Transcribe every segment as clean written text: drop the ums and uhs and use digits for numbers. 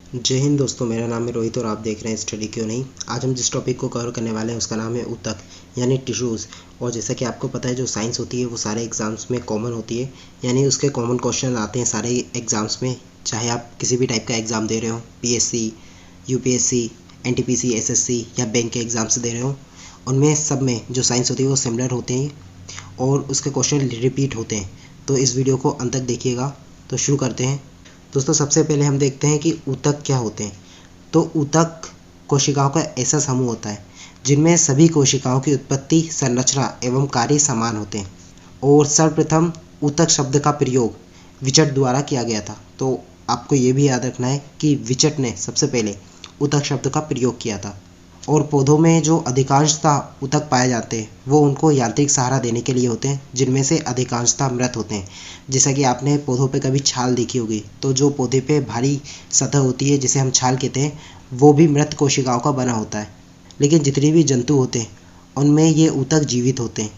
जय हिंद दोस्तों, मेरा नाम है रोहित और आप देख रहे हैं स्टडी क्यों नहीं। आज हम जिस टॉपिक को कवर करने वाले हैं उसका नाम है ऊतक यानी टिश्यूज़। और जैसा कि आपको पता है, जो साइंस होती है वो सारे एग्ज़ाम्स में कॉमन होती है, यानी उसके कॉमन क्वेश्चन आते हैं सारे एग्ज़ाम्स में। चाहे आप किसी भी टाइप का एग्ज़ाम दे रहे हो, पीएससी, यूपीएससी, एनटीपीसी, एसएससी या बैंक के एग्ज़ाम्स दे रहे हो, उनमें सब में जो साइंस होती है वो सिमिलर होते हैं और उसके क्वेश्चन रिपीट होते हैं। तो इस वीडियो को अंत तक देखिएगा। तो शुरू करते हैं दोस्तों। सबसे पहले हम देखते हैं कि ऊतक क्या होते हैं। तो ऊतक कोशिकाओं का ऐसा समूह होता है जिनमें सभी कोशिकाओं की उत्पत्ति, संरचना एवं कार्य समान होते हैं। और सर्वप्रथम ऊतक शब्द का प्रयोग विचट द्वारा किया गया था। तो आपको ये भी याद रखना है कि विचट ने सबसे पहले ऊतक शब्द का प्रयोग किया था। और पौधों में जो अधिकांशतः ऊतक पाए जाते हैं वो उनको यांत्रिक सहारा देने के लिए होते हैं, जिनमें से अधिकांशतः मृत होते हैं। जैसा कि आपने पौधों पे कभी छाल देखी होगी, तो जो पौधे पे भारी सतह होती है जिसे हम छाल कहते हैं, वो भी मृत कोशिकाओं का बना होता है। लेकिन जितने भी जंतु होते हैं उनमें ये ऊतक जीवित होते हैं।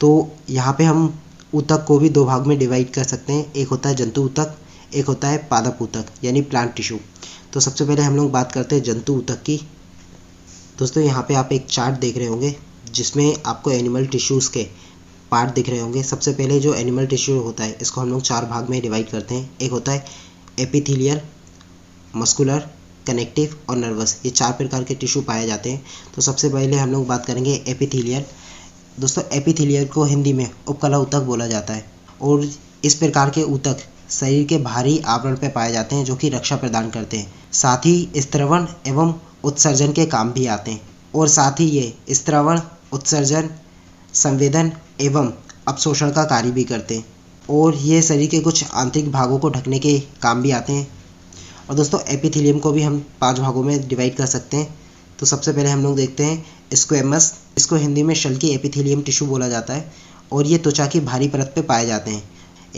तो यहाँ पे हम ऊतक को भी दो भाग में डिवाइड कर सकते हैं। एक होता है जंतु ऊतक, एक होता है पादप ऊतक यानी प्लांट टिश्यू। तो सबसे पहले हम लोग बात करते हैं जंतु ऊतक की। दोस्तों, यहाँ पे आप एक चार्ट देख रहे होंगे जिसमें आपको एनिमल टिश्यूज़ के पार्ट दिख रहे होंगे। सबसे पहले जो एनिमल टिश्यू होता है इसको हम लोग चार भाग में डिवाइड करते हैं। एक होता है एपिथेलियल, मस्कुलर, कनेक्टिव और नर्वस। ये चार प्रकार के टिश्यू पाए जाते हैं। तो सबसे पहले हम लोग बात करेंगे एपिथेलियल। दोस्तों, एपिथेलियल को हिंदी में उपकला ऊतक बोला जाता है। और इस प्रकार के ऊतक शरीर के बाहरी आवरण पर पाए जाते हैं जो कि रक्षा प्रदान करते हैं। साथ ही स्त्रवण एवं उत्सर्जन के काम भी आते हैं। और साथ ही ये स्त्रवण, उत्सर्जन, संवेदन एवं अवशोषण का कार्य भी करते हैं। और ये शरीर के कुछ आंतरिक भागों को ढकने के काम भी आते हैं। और दोस्तों, एपिथेलियम को भी हम 5 भागों में डिवाइड कर सकते हैं। तो सबसे पहले हम लोग देखते हैं स्क्वेमस। इसको हिंदी में शल्की एपिथेलियम टिश्यू बोला जाता है। और ये त्वचा की भारी परत पे पाए जाते हैं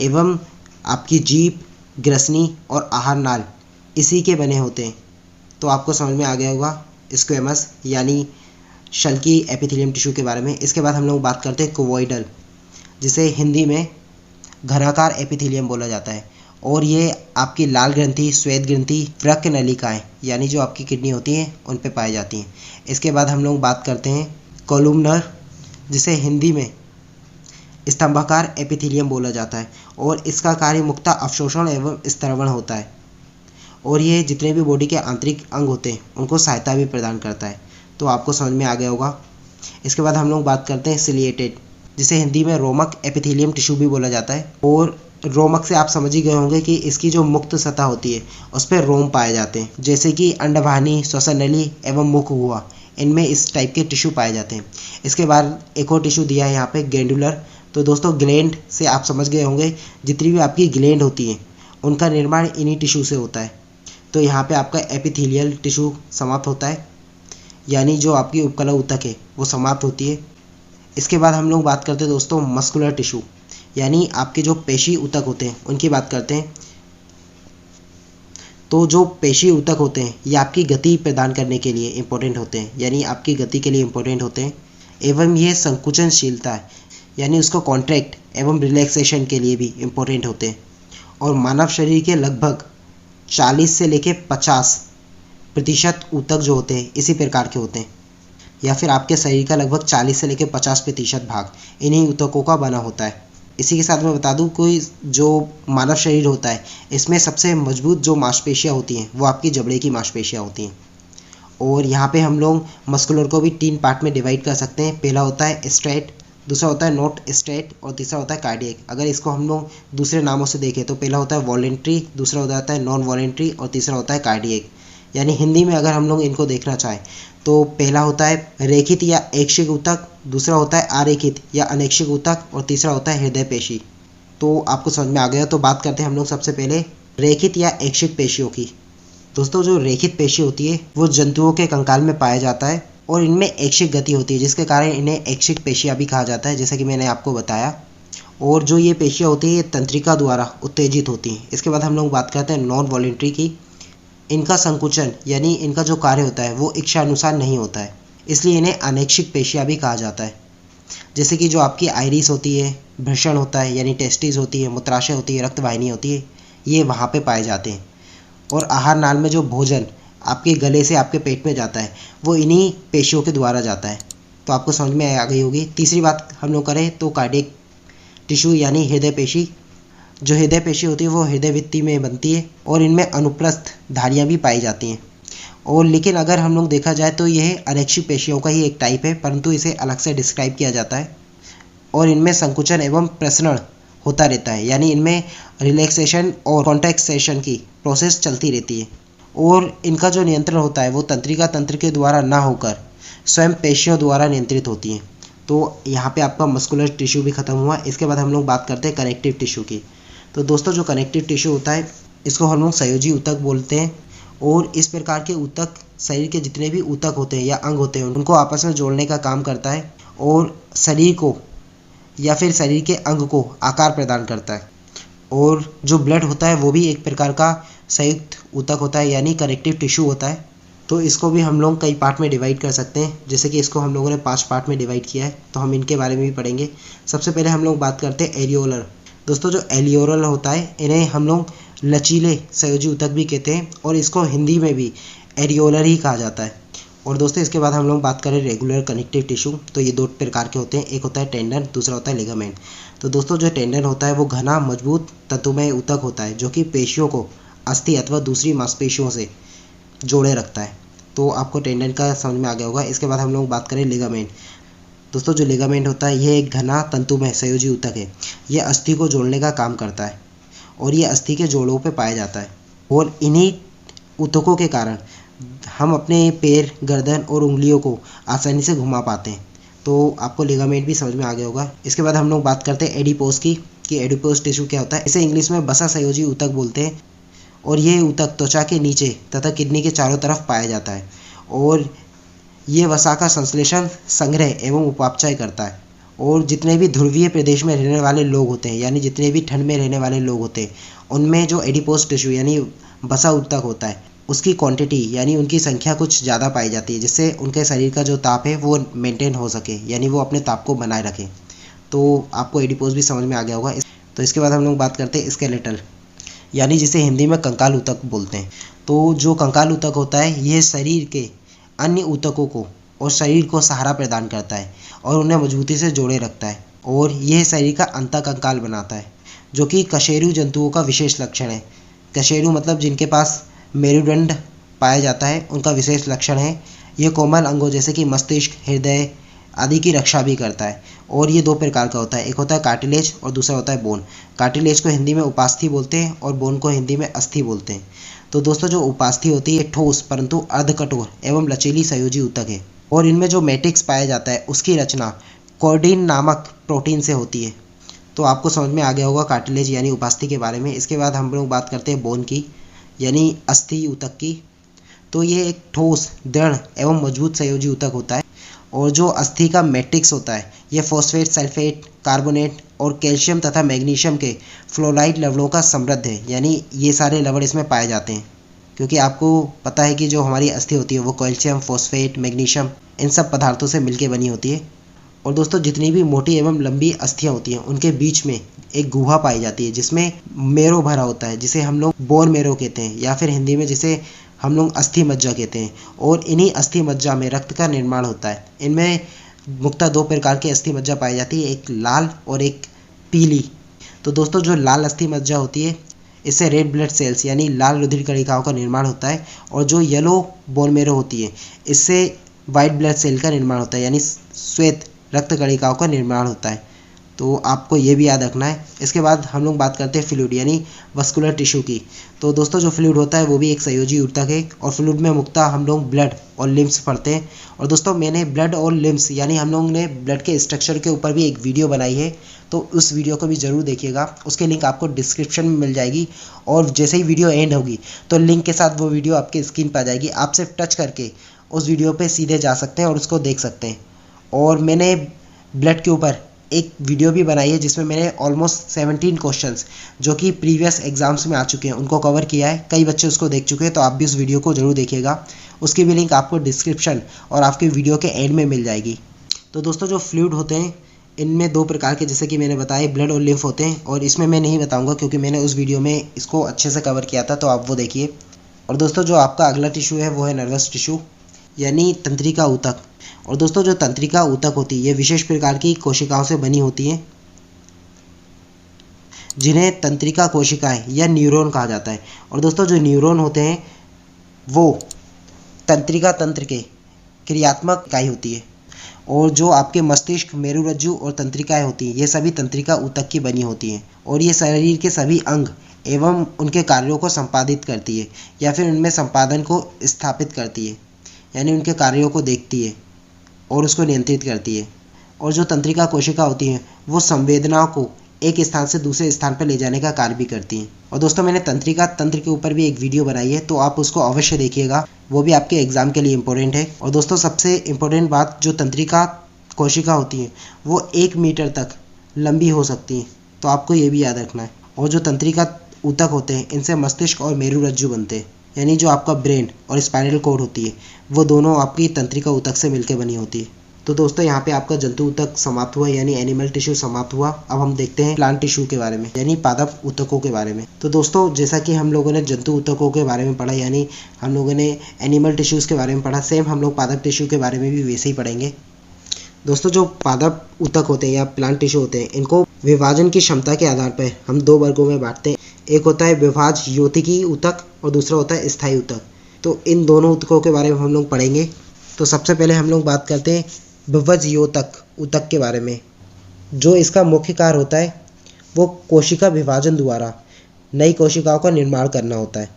एवं आपकी जीभ, ग्रसनी और आहार नाल इसी के बने होते हैं। तो आपको समझ में आ गया होगा स्क्वेमस यानी शल्की एपिथेलियम टिश्यू के बारे में। इसके बाद हम लोग बात करते हैं कोवॉइडल, जिसे हिंदी में घनाकार एपिथेलियम बोला जाता है। और ये आपकी लाल ग्रंथि, श्वेत ग्रंथि, वृक्क नलिकाएं यानी जो आपकी किडनी होती हैं उन पे पाई जाती हैं। इसके बाद हम लोग बात करते हैं कोलुमनर, जिसे हिंदी में स्तंभाकार एपिथेलियम बोला जाता है। और इसका कार्य मुख्यतः अवशोषण एवं स्त्रवण होता है। और ये जितने भी बॉडी के आंतरिक अंग होते हैं उनको सहायता भी प्रदान करता है। तो आपको समझ में आ गया होगा। इसके बाद हम लोग बात करते हैं सिलिएटेड, जिसे हिंदी में रोमक एपिथेलियम टिश्यू भी बोला जाता है। और रोमक से आप समझ ही गए होंगे कि इसकी जो मुक्त सतह होती है उस पर रोम पाए जाते हैं, जैसे कि अंडवाहिनी, श्वसन नली एवं मुख हुआ, इनमें इस टाइप के टिश्यू पाए जाते हैं। इसके बाद एक और टिश्यू दिया है यहाँ पे ग्लैंडुलर। तो दोस्तों, ग्लैंड से आप समझ गए होंगे, जितनी भी आपकी ग्लैंड होती हैं उनका निर्माण इन्हीं टिश्यू से होता है। तो यहाँ पे आपका एपिथेलियल टिश्यू समाप्त होता है, यानी जो आपकी उपकला ऊतक है वो समाप्त होती है। इसके बाद हम लोग बात करते हैं दोस्तों मस्कुलर टिश्यू, यानी आपके जो पेशी ऊतक होते हैं उनकी बात करते हैं। तो जो पेशी ऊतक होते हैं ये आपकी गति प्रदान करने के लिए इम्पोर्टेंट होते हैं, यानी आपकी गति के लिए इम्पोर्टेंट होते हैं। एवं ये संकुचनशीलता है यानी उसको कॉन्ट्रैक्ट एवं रिलैक्सेशन के लिए भी इम्पोर्टेंट होते हैं। और मानव शरीर के लगभग 40 से लेके 50% ऊतक जो होते हैं इसी प्रकार के होते हैं, या फिर आपके शरीर का लगभग 40 से लेके 50% भाग इन्हीं ऊतकों का बना होता है। इसी के साथ मैं बता दूं, कोई जो मानव शरीर होता है इसमें सबसे मजबूत जो मांसपेशियां होती हैं वो आपकी जबड़े की मांसपेशियां होती हैं। और यहाँ पे हम लोग मस्कुलर को भी 3 पार्ट में डिवाइड कर सकते हैं। पहला होता है स्ट्रेट, दूसरा होता है नॉट स्ट्रेट और तीसरा होता है कार्डियक। अगर इसको हम लोग दूसरे नामों से देखें तो पहला होता है वॉलेंट्री, दूसरा होता है नॉन वॉलेंट्री और तीसरा होता है कार्डियक। यानी हिंदी में अगर हम लोग इनको देखना चाहें तो पहला होता है रेखित या ऐच्छिक ऊतक, दूसरा होता है अरेखित या अनैच्छिक ऊतक और तीसरा होता है हृदय पेशी। तो आपको समझ में आ गया। तो बात करते हैं हम लोग सबसे पहले रेखित या ऐच्छिक पेशियों की। दोस्तों, जो रेखित पेशी होती है वो जंतुओं के कंकाल में पाया जाता है और इनमें ऐच्छिक गति होती है, जिसके कारण इन्हें ऐच्छिक पेशियां भी कहा जाता है, जैसा कि मैंने आपको बताया। और जो ये पेशियां होती है ये तंत्रिका द्वारा उत्तेजित होती हैं। इसके बाद हम लोग बात करते हैं नॉन वॉलेंट्री की। इनका संकुचन यानी इनका जो कार्य होता है वो इच्छा अनुसार नहीं होता है, इसलिए इन्हें अनैच्छिक पेशियां भी कहा जाता है। जैसे कि जो आपकी आइरिस होती है, भृषण होता है यानी टेस्टिस होती है, मूत्राशय होती है, रक्तवाहिनी होती है, ये वहाँ पे पाए जाते हैं। और आहार नाल में जो भोजन आपके गले से आपके पेट में जाता है वो इन्हीं पेशियों के द्वारा जाता है। तो आपको समझ में आ गई होगी। तीसरी बात हम लोग करें तो कार्डियक टिश्यू यानी हृदय पेशी। जो हृदय पेशी होती है वो हृदय भित्ति में बनती है और इनमें अनुप्रस्थ धारियाँ भी पाई जाती हैं। और लेकिन अगर हम लोग देखा जाए तो यह अनैच्छिक पेशियों का ही एक टाइप है, परंतु इसे अलग से डिस्क्राइब किया जाता है। और इनमें संकुचन एवं प्रसरण होता रहता है, यानी इनमें रिलैक्सेशन और कॉन्ट्रैक्शन की प्रोसेस चलती रहती है। और इनका जो नियंत्रण होता है वो तंत्रिका तंत्र के द्वारा ना होकर स्वयं पेशियों द्वारा नियंत्रित होती हैं। तो यहाँ पे आपका मस्कुलर टिश्यू भी खत्म हुआ। इसके बाद हम लोग बात करते हैं कनेक्टिव टिश्यू की। तो दोस्तों जो कनेक्टिव टिश्यू होता है इसको हम लोग संयोजी ऊतक बोलते हैं। और इस प्रकार के ऊतक शरीर के जितने भी ऊतक होते हैं या अंग होते हैं उनको आपस में जोड़ने का काम करता है और शरीर को या फिर शरीर के अंग को आकार प्रदान करता है। और जो ब्लड होता है वो भी एक प्रकार का संयुक्त ऊतक होता है, यानी कनेक्टिव टिश्यू होता है। तो इसको भी हम लोग कई पार्ट में डिवाइड कर सकते हैं, जैसे कि इसको हम लोगों ने 5 पार्ट में डिवाइड किया है। तो हम इनके बारे में भी पढ़ेंगे। सबसे पहले हम लोग बात करते हैं एरियोलर। दोस्तों जो एलियोरल होता है इन्हें हम लोग लचीले संयोजी ऊतक भी कहते हैं और इसको हिंदी में भी एरियोलर ही कहा जाता है। और दोस्तों इसके बाद हम लोग बात करें रेगुलर कनेक्टिव टिश्यू। तो ये 2 प्रकार के होते हैं, एक होता है टेंडन, दूसरा होता है लिगामेंट। तो दोस्तों जो टेंडन होता है वो घना मजबूत तंतुमय ऊतक होता है जो कि पेशियों को अस्थि अथवा दूसरी मांसपेशियों से जोड़े रखता है। तो आपको टेंडन का समझ में आ गया होगा। इसके बाद हम लोग बात करें लिगामेंट। दोस्तों जो लिगामेंट होता है ये एक घना तंतुमय संयोजी ऊतक है। ये अस्थि को जोड़ने का काम करता है और ये अस्थि के जोड़ों पे पाया जाता है। और इन्हीं ऊतकों के कारण हम अपने पैर, गर्दन और उंगलियों को आसानी से घुमा पाते हैं। तो आपको लिगामेंट भी समझ में आ गया होगा। इसके बाद हम लोग बात करते हैं एडिपोज की, कि एडिपोज टिश्यू क्या होता है। इसे इंग्लिश में वसा संयोजी ऊतक बोलते हैं और ये ऊतक त्वचा के नीचे तथा किडनी के चारों तरफ पाया जाता है। और ये वसा का संश्लेषण, संग्रह एवं उपापचय करता है। और जितने भी ध्रुवीय प्रदेश में रहने वाले लोग होते हैं, यानी जितने भी ठंड में रहने वाले लोग होते हैं, उनमें जो एडिपोज टिश्यू यानी वसा ऊतक होता है उसकी क्वांटिटी यानी उनकी संख्या कुछ ज़्यादा पाई जाती है, जिससे उनके शरीर का जो ताप है वो मेंटेन हो सके, यानी वो अपने ताप को बनाए रखें। तो आपको एडिपोज भी समझ में आ गया होगा। तो इसके बाद हम लोग बात करते हैं स्केलेटल, यानी जिसे हिंदी में कंकाल ऊतक बोलते हैं। तो जो कंकाल ऊतक होता है ये शरीर के अन्य ऊतकों को और शरीर को सहारा प्रदान करता है और उन्हें मजबूती से जोड़े रखता है। और यह शरीर का अंतःकंकाल बनाता है, जो कि कशेरू जंतुओं का विशेष लक्षण है। कशेरू मतलब जिनके पास मेरुदंड पाया जाता है, उनका विशेष लक्षण है। ये कोमल अंगों जैसे कि मस्तिष्क, हृदय आदि की रक्षा भी करता है। और ये 2 प्रकार का होता है, एक होता है कार्टिलेज और दूसरा होता है बोन। कार्टिलेज को हिंदी में उपास्थि बोलते हैं और बोन को हिंदी में अस्थि बोलते हैं। तो दोस्तों जो उपास्थि होती है ठोस परंतु अर्धकठोर एवं लचीली संयोजी ऊतक है। और इनमें जो मैट्रिक्स पाया जाता है उसकी रचना कॉर्डिन नामक प्रोटीन से होती है। तो आपको समझ में आ गया होगा कार्टिलेज यानी उपास्थि के बारे में। इसके बाद हम लोग बात करते हैं बोन की, यानी अस्थि ऊतक की। तो ये एक ठोस, दृढ़ एवं मजबूत संयोजी ऊतक होता है। और जो अस्थि का मैट्रिक्स होता है यह फॉस्फेट, सल्फेट, कार्बोनेट और कैल्शियम तथा मैग्नीशियम के फ्लोराइड लवणों का समृद्ध है, यानी ये सारे लवण इसमें पाए जाते हैं। क्योंकि आपको पता है कि जो हमारी अस्थि होती है वो कैल्शियम, फॉस्फेट, मैग्नीशियम इन सब पदार्थों से मिलकर बनी होती है। और दोस्तों जितनी भी मोटी एवं लंबी अस्थियां होती हैं उनके बीच में एक गुहा पाई जाती है जिसमें मेरो भरा होता है, जिसे हम लोग बोन मेरो कहते हैं, या फिर हिंदी में जिसे हम लोग अस्थि मज्जा कहते हैं। और इन्हीं अस्थि मज्जा में रक्त का निर्माण होता है। इनमें मुख्यतः 2 प्रकार की अस्थि मज्जा पाई जाती है, एक लाल और एक पीली। तो दोस्तों जो लाल अस्थि मज्जा होती है इससे रेड ब्लड सेल्स यानी लाल रुधिर कणिकाओं का निर्माण होता है। और जो येलो बोन मेरो होती है इससे वाइट ब्लड सेल का निर्माण होता है, यानी श्वेत रक्त कणिकाओं का निर्माण होता है। तो आपको ये भी याद रखना है। इसके बाद हम लोग बात करते हैं फ्लूइड यानी वस्कुलर टिश्यू की। तो दोस्तों जो फ्लूइड होता है वो भी एक संयोजी ऊतक है। और फ्लूइड में मुख्यतः हम लोग ब्लड और लिम्स पढ़ते हैं। और दोस्तों मैंने ब्लड और लिम्स यानी हम लोगों ने ब्लड के स्ट्रक्चर के ऊपर भी एक वीडियो बनाई है, तो उस वीडियो को भी ज़रूर देखिएगा। उसके लिंक आपको डिस्क्रिप्शन में मिल जाएगी। और जैसे ही वीडियो एंड होगी तो लिंक के साथ वो वीडियो आपके स्क्रीन पर आ जाएगी। आप सिर्फ टच करके उस वीडियो पर सीधे जा सकते हैं और उसको देख सकते हैं। और मैंने ब्लड के ऊपर एक वीडियो भी बनाई है जिसमें मैंने ऑलमोस्ट 17 क्वेश्चंस जो कि प्रीवियस एग्जाम्स में आ चुके हैं उनको कवर किया है। कई बच्चे उसको देख चुके हैं, तो आप भी उस वीडियो को जरूर देखिएगा। उसकी भी लिंक आपको डिस्क्रिप्शन और आपके वीडियो के एंड में मिल जाएगी। तो दोस्तों जो फ्लूइड होते हैं इनमें 2 प्रकार के, जैसे कि मैंने बताया, ब्लड और लिम्फ होते हैं। और इसमें मैं नहीं बताऊँगा क्योंकि मैंने उस वीडियो में इसको अच्छे से कवर किया था, तो आप वो देखिए। और दोस्तों जो आपका अगला टिश्यू है वो है नर्वस टिश्यू यानी तंत्रिका ऊतक। और दोस्तों जो तंत्रिका ऊतक होती है ये विशेष प्रकार की कोशिकाओं से बनी होती हैं जिन्हें तंत्रिका कोशिकाएं या न्यूरॉन कहा जाता है। और दोस्तों जो न्यूरॉन होते हैं वो तंत्रिका तंत्र के क्रियात्मक इकाई होती है। और जो आपके मस्तिष्क, मेरुरज्जु और तंत्रिकाएं होती हैं ये सभी तंत्रिका ऊतक की बनी होती हैं और ये शरीर के सभी अंग एवं उनके कार्यों को संपादित करती है या फिर उनमें संपादन को स्थापित करती है, यानी उनके कार्यों को देखती है और उसको नियंत्रित करती है। और जो तंत्रिका कोशिका होती हैं वो संवेदनाओं को एक स्थान से दूसरे स्थान पर ले जाने का कार्य भी करती हैं। और दोस्तों मैंने तंत्रिका तंत्र के ऊपर भी एक वीडियो बनाई है, तो आप उसको अवश्य देखिएगा, वो भी आपके एग्जाम के लिए इम्पोर्टेंट है। और दोस्तों सबसे इम्पोर्टेंट बात, जो तंत्रिका कोशिका होती हैं वो 1 मीटर तक लंबी हो सकती हैं, तो आपको ये भी याद रखना है। और जो तंत्रिका ऊतक होते हैं इनसे मस्तिष्क और मेरुरज्जु बनते हैं, यानी जो आपका ब्रेन और स्पाइनल कॉर्ड होती है वो दोनों आपकी तंत्रिका ऊतक से मिलकर बनी होती है। तो दोस्तों यहाँ पे आपका जंतु ऊतक समाप्त हुआ यानी एनिमल टिश्यू समाप्त हुआ। अब हम देखते हैं प्लांट टिश्यू के बारे में यानी पादप ऊतकों के बारे में। तो दोस्तों जैसा कि हम लोगों ने जंतु ऊतकों के बारे में पढ़ा यानी हम लोगों ने एनिमल टिश्यूज़ के बारे में पढ़ा, सेम हम लोग पादप टिश्यू के बारे में भी वैसे ही पढ़ेंगे। दोस्तों जो पादप ऊतक होते हैं या प्लांट टिश्यू होते हैं इनको विभाजन की क्षमता के आधार पर हम 2 वर्गों में बांटते हैं। एक होता है विभाज्योतिकी ऊतक और दूसरा होता है स्थायी ऊतक। तो इन दोनों ऊतकों के बारे में हम लोग पढ़ेंगे। तो सबसे पहले हम लोग बात करते हैं विभाज्योतक ऊतक के बारे में। जो इसका मुख्य कार्य होता है वो कोशिका विभाजन द्वारा नई कोशिकाओं का निर्माण करना होता है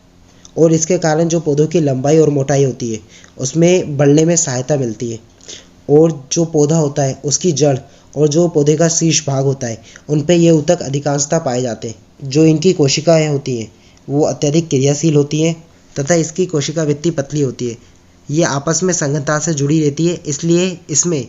और इसके कारण जो पौधों की लंबाई और मोटाई होती है उसमें बढ़ने में सहायता मिलती है। और जो पौधा होता है उसकी जड़ और जो पौधे का शीर्ष भाग होता है उन पे ये ऊतक अधिकांशतः पाए जाते हैं। जो इनकी कोशिकाएं होती हैं वो अत्यधिक क्रियाशील होती हैं तथा इसकी कोशिका भित्ति पतली होती है। ये आपस में संगतता से जुड़ी रहती है, इसलिए इसमें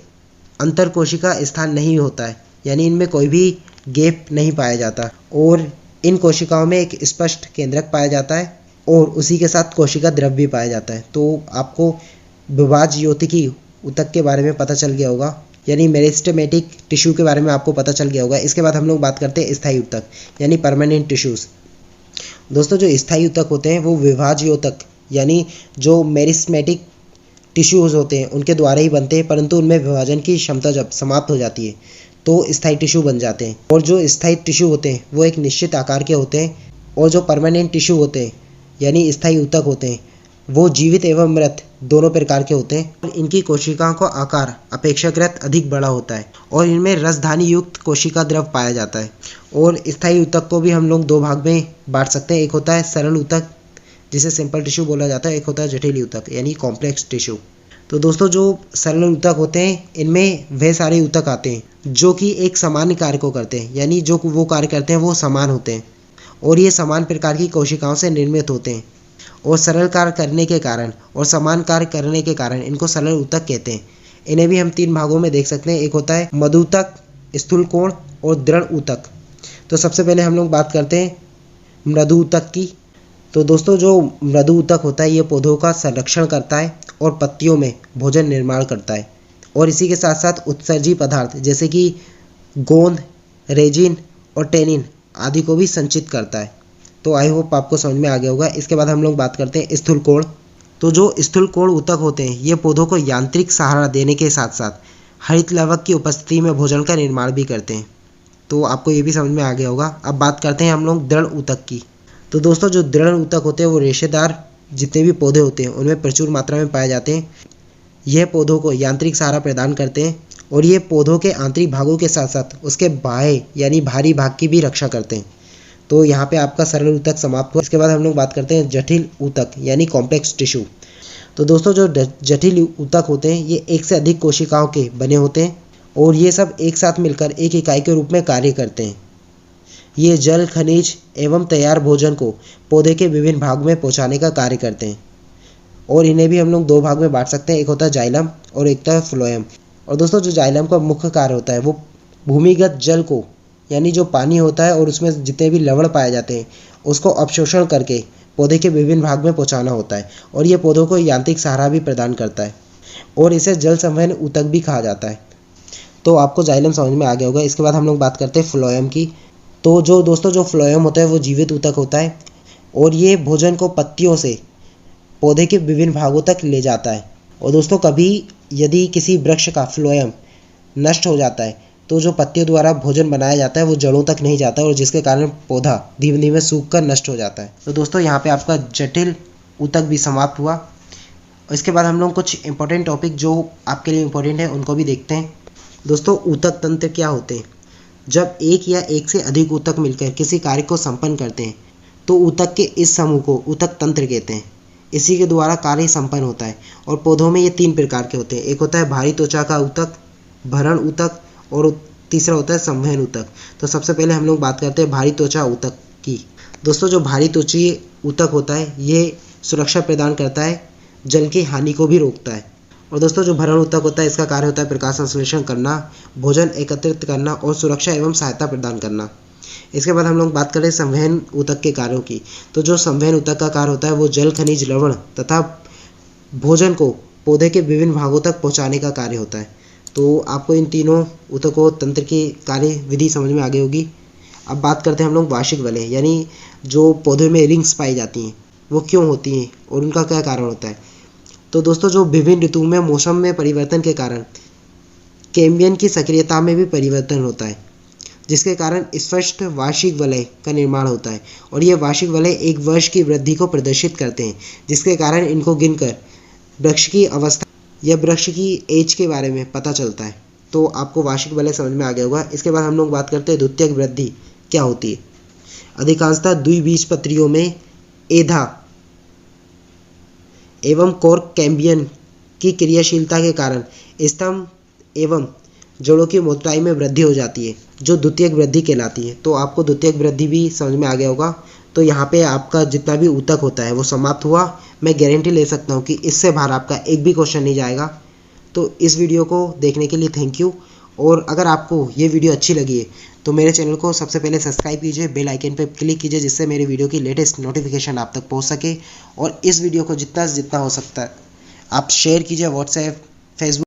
अंतर कोशिका स्थान नहीं होता है, यानी इनमें कोई भी गैप नहीं पाया जाता। और इन कोशिकाओं में एक स्पष्ट केंद्रक पाया जाता है और उसी के साथ कोशिका द्रव भी पाया जाता है। तो आपको विभाज्योतिकी ऊतक के बारे में पता चल गया होगा, यानी मेरिस्टेमेटिक टिश्यू के बारे में आपको पता चल गया होगा। इसके बाद हम लोग बात करते हैं स्थायी ऊतक यानी परमानेंट टिश्यूज़। दोस्तों जो स्थायी ऊतक होते हैं वो विभाज्योतक यानी जो मेरिस्टेमेटिक टिश्यूज़ होते हैं उनके द्वारा ही बनते हैं, परंतु उनमें विभाजन की क्षमता जब समाप्त हो जाती है तो स्थायी टिश्यू बन जाते हैं। और जो स्थायी टिश्यू होते हैं वो एक निश्चित आकार के होते हैं और जो परमानेंट टिश्यू होते हैं यानी स्थायी ऊतक होते हैं वो जीवित एवं मृत दोनों प्रकार के होते हैं। और इनकी कोशिकाओं का आकार अपेक्षाकृत अधिक बड़ा होता है और इनमें रसधानी युक्त कोशिका द्रव पाया जाता है। और स्थायी ऊतक को भी हम लोग 2 भाग में बांट सकते हैं। एक होता है सरल ऊतक जिसे सिंपल टिश्यू बोला जाता है, एक होता है जटिल ऊतक यानी कॉम्प्लेक्स टिश्यू। तो दोस्तों जो सरल ऊतक होते हैं इनमें वह सारे ऊतक आते हैं जो कि एक सामान्य कार्य को करते हैं, यानी जो वो कार्य करते हैं वो समान होते हैं और ये समान प्रकार की कोशिकाओं से निर्मित होते हैं। और सरल कार्य करने के कारण और समान कार्य करने के कारण इनको सरल ऊतक कहते हैं। इन्हें भी हम 3 भागों में देख सकते हैं। एक होता है मधुतक, स्थूल कोण और दृढ़ ऊतक। तो सबसे पहले हम लोग बात करते हैं मृदु ऊतक की। तो दोस्तों जो मृदु ऊतक होता है ये पौधों का संरक्षण करता है और पत्तियों में भोजन निर्माण करता है और इसी के साथ साथ उत्सर्जी पदार्थ जैसे कि गोंद, रेजिन और टेनिन आदि को भी संचित करता है। तो आई होप आपको समझ में आ गया होगा। इसके बाद हम लोग बात करते हैं स्थूल कोण। तो जो स्थूल कोण ऊतक होते हैं ये पौधों को यांत्रिक सहारा देने के साथ साथ हरित लवक की उपस्थिति में भोजन का निर्माण भी करते हैं। तो आपको ये भी समझ में आ गया होगा। अब बात करते हैं हम लोग दृढ़ ऊतक की। तो दोस्तों जो दृढ़ ऊतक होते हैं वो रेशेदार जितने भी पौधे होते हैं उनमें प्रचुर मात्रा में पाए जाते हैं। यह पौधों को यांत्रिक सहारा प्रदान करते हैं और ये पौधों के आंतरिक भागों के साथ साथ उसके बाह्य यानी बाहरी भाग की भी रक्षा करते हैं। तो यहाँ पे आपका सरल ऊतक समाप्त हुआ। इसके बाद हम लोग बात करते हैं जटिल ऊतक यानी कॉम्प्लेक्स टिश्यू। तो दोस्तों जो जटिल ऊतक होते हैं ये एक से अधिक कोशिकाओं के बने होते हैं और ये सब एक साथ मिलकर एक इकाई के रूप में कार्य करते हैं। ये जल, खनिज एवं तैयार भोजन को पौधे के विभिन्न भाग में पहुंचाने का कार्य करते हैं और इन्हें भी हम लोग 2 भाग में बांट सकते हैं। एक होता है जाइलम और एक होता है फ्लोएम। और दोस्तों जो जाइलम का मुख्य कार्य होता है वो भूमिगत जल को यानी जो पानी होता है और उसमें जितने भी लवण पाए जाते हैं उसको अवशोषण करके पौधे के विभिन्न भाग में पहुंचाना होता है और ये पौधों को यांत्रिक सहारा भी प्रदान करता है और इसे जल संवहन ऊतक भी कहा जाता है। तो आपको जाइलम समझ में आ गया होगा। इसके बाद हम लोग बात करते हैं फ्लोएम की। तो जो दोस्तों जो फ्लोएम होता है वो जीवित ऊतक होता है और ये भोजन को पत्तियों से पौधे के विभिन्न भागों तक ले जाता है। और दोस्तों कभी यदि किसी वृक्ष का फ्लोएम नष्ट हो जाता है तो जो पत्तियों द्वारा भोजन बनाया जाता है वो जड़ों तक नहीं जाता और जिसके कारण पौधा धीमे धीमे सूख कर नष्ट हो जाता है। तो दोस्तों यहाँ पे आपका जटिल ऊतक भी समाप्त हुआ। और इसके बाद हम लोग कुछ इंपॉर्टेंट टॉपिक जो आपके लिए इंपॉर्टेंट है उनको भी देखते हैं। दोस्तों ऊतक तंत्र क्या होते हैं? जब एक या एक से अधिक ऊतक मिलकर किसी कार्य को संपन्न करते हैं तो ऊतक के इस समूह को ऊतक तंत्र कहते हैं। इसी के द्वारा कार्य संपन्न होता है। और पौधों में ये 3 प्रकार के होते हैं। एक होता है भारी त्वचा का ऊतक, भरण ऊतक और तीसरा होता है संवहन ऊतक। तो सबसे पहले हम लोग बात करते हैं भारी त्वचा ऊतक की। दोस्तों जो भारी त्वचीय ऊतक होता है ये सुरक्षा प्रदान करता है, जल की हानि को भी रोकता है। और दोस्तों जो भरण ऊतक होता है इसका कार्य होता है प्रकाश संश्लेषण करना, भोजन एकत्रित करना और सुरक्षा एवं सहायता प्रदान करना। इसके बाद हम लोग बात करें संवहन ऊतक के कार्यों की। तो जो संवहन ऊतक का कार्य होता है वो जल, खनिज, लवण तथा भोजन को पौधे के विभिन्न भागों तक पहुंचाने का कार्य होता है। तो आपको इन तीनों ऊतकों तंत्र की कार्य विधि समझ में आ गई होगी। अब बात करते हैं हम लोग वार्षिक वलय, यानी जो पौधे में रिंग्स पाई जाती हैं वो क्यों होती हैं और उनका क्या कारण होता है। तो दोस्तों जो विभिन्न ऋतुओं में मौसम में परिवर्तन के कारण कैम्बियम की सक्रियता में भी परिवर्तन होता है, जिसके कारण स्पष्ट वार्षिक वलय का निर्माण होता है। और ये वार्षिक वलय एक वर्ष की वृद्धि को प्रदर्शित करते हैं, जिसके कारण इनको गिनकर वृक्ष की अवस्था या वृक्ष की एज के बारे में पता चलता है। तो आपको वार्षिक वलय समझ में आ गया होगा। इसके बाद हम लोग बात करते हैं द्वितीयक वृद्धि क्या होती है। अधिकांशतः द्विबीजपत्रियों में एधा एवं कॉर्क कैम्बियम की क्रियाशीलता के कारण स्तंभ एवं जड़ों की मोटाई में वृद्धि हो जाती है, जो द्वितीयक वृद्धि कहलाती है। तो आपको द्वितीयक वृद्धि भी समझ में आ गया होगा। तो यहाँ पे आपका जितना भी ऊतक होता है वो समाप्त हुआ। मैं गारंटी ले सकता हूँ कि इससे बाहर आपका एक भी क्वेश्चन नहीं जाएगा। तो इस वीडियो को देखने के लिए थैंक यू। और अगर आपको ये वीडियो अच्छी लगी है तो मेरे चैनल को सबसे पहले सब्सक्राइब कीजिए, बेल आइकन पर क्लिक कीजिए, जिससे मेरे वीडियो की लेटेस्ट नोटिफिकेशन आप तक पहुँच सके। और इस वीडियो को जितना से जितना हो सकता है आप शेयर कीजिए व्हाट्सएप, फेसबुक